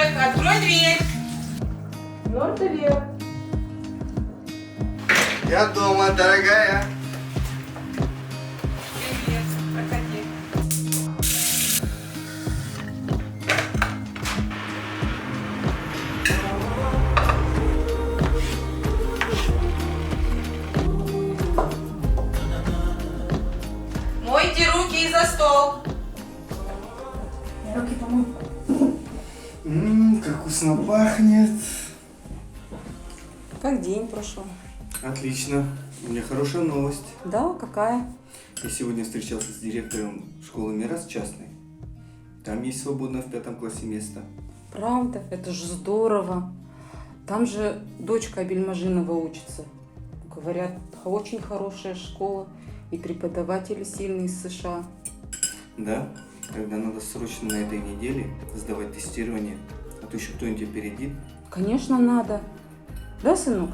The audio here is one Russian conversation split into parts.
Нордовик, открой дверь. Нордовик. Я дома, дорогая. Привет, проходи. Мойте руки и за стол. Руки помой. Как вкусно пахнет. Как день прошел? Отлично. У меня хорошая новость. Да, какая? Я сегодня встречался с директором школы Мирас частной. Там есть свободное в 5 классе место. Правда? Это же здорово. Там же дочка Абельмажинова учится. Говорят, очень хорошая школа. И преподаватели сильные из США. Да? Тогда надо срочно на этой неделе сдавать тестирование. А то еще кто-нибудь опередит. Конечно, надо. Да, сынок?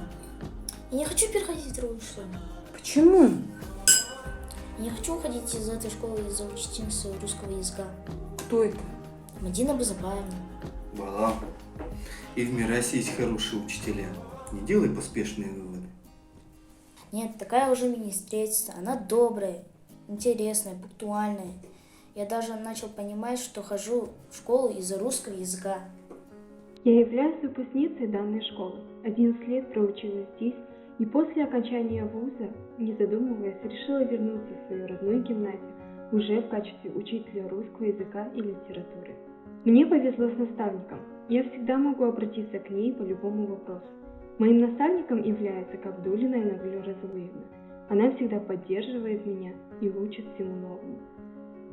Я не хочу переходить в другую школу. Почему? Я не хочу уходить из этой школы из-за учительницы русского языка. Кто это? Мадина Базабаевна. Балам. И в Мирасе есть хорошие учителя. Не делай поспешные выводы. Нет, такая уже мне не встретится. Она добрая, интересная, пунктуальная. Я даже начал понимать, что хожу в школу из-за русского языка. Я являюсь выпускницей данной школы. 11 лет проучилась здесь и после окончания вуза, не задумываясь, решила вернуться в свою родную гимназию уже в качестве учителя русского языка и литературы. Мне повезло с наставником. Я всегда могу обратиться к ней по любому вопросу. Моим наставником является Кабдулина Айнагуль Разалыевна. Она всегда поддерживает меня и учит всему новому.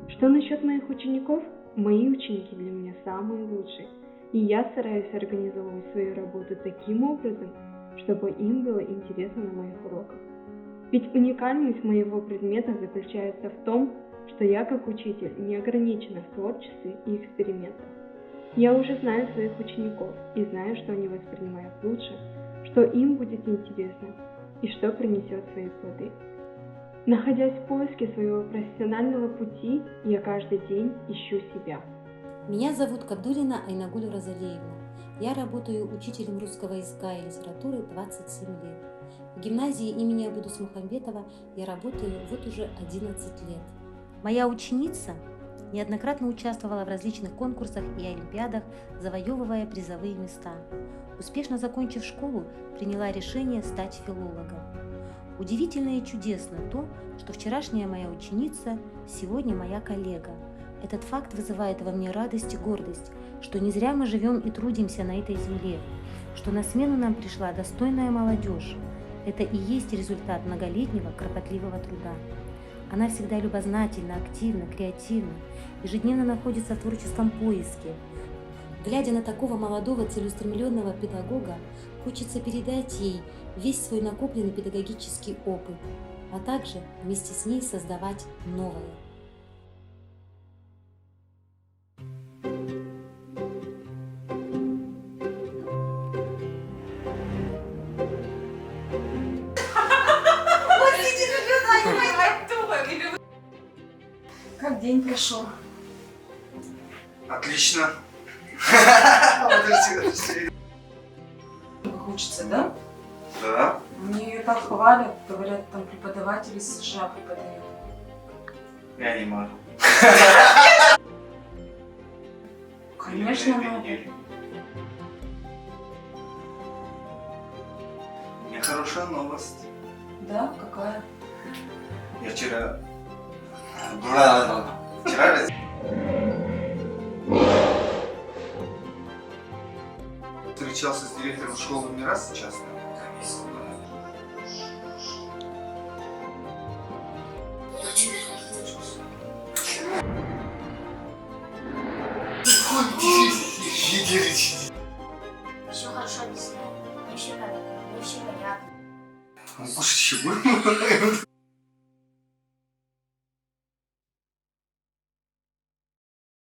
Что насчет моих учеников? Мои ученики для меня самые лучшие. И я стараюсь организовывать свою работу таким образом, чтобы им было интересно на моих уроках. Ведь уникальность моего предмета заключается в том, что я как учитель не ограничена в творчестве и экспериментах. Я уже знаю своих учеников и знаю, что они воспринимают лучше, что им будет интересно и что принесет свои плоды. Находясь в поиске своего профессионального пути, я каждый день ищу себя. Меня зовут Кабдулина Айнагуль Разалиевна. Я работаю учителем русского языка и литературы 27 лет. В гимназии имени Абудус Мухамбетова я работаю вот уже 11 лет. Моя ученица неоднократно участвовала в различных конкурсах и олимпиадах, завоевывая призовые места. Успешно закончив школу, приняла решение стать филологом. Удивительно и чудесно то, что вчерашняя моя ученица сегодня моя коллега. Этот факт вызывает во мне радость и гордость, что не зря мы живем и трудимся на этой земле, что на смену нам пришла достойная молодежь. Это и есть результат многолетнего кропотливого труда. Она всегда любознательна, активна, креативна, ежедневно находится в творческом поиске. Глядя на такого молодого целеустремленного педагога, хочется передать ей весь свой накопленный педагогический опыт, а также вместе с ней создавать новое. Как день прошел? Отлично. Учится, да? Да. Мне ее так хвалят, говорят, там преподаватели из США преподают. Я не могу. Конечно, надо. У меня хорошая новость. Да? Какая? Я вчера... Вчера встречался с директором школы Мирас частной. Я хочу переходить в другую школу. Все хорошо объясняю. Мне все понятно. Слушай, чего?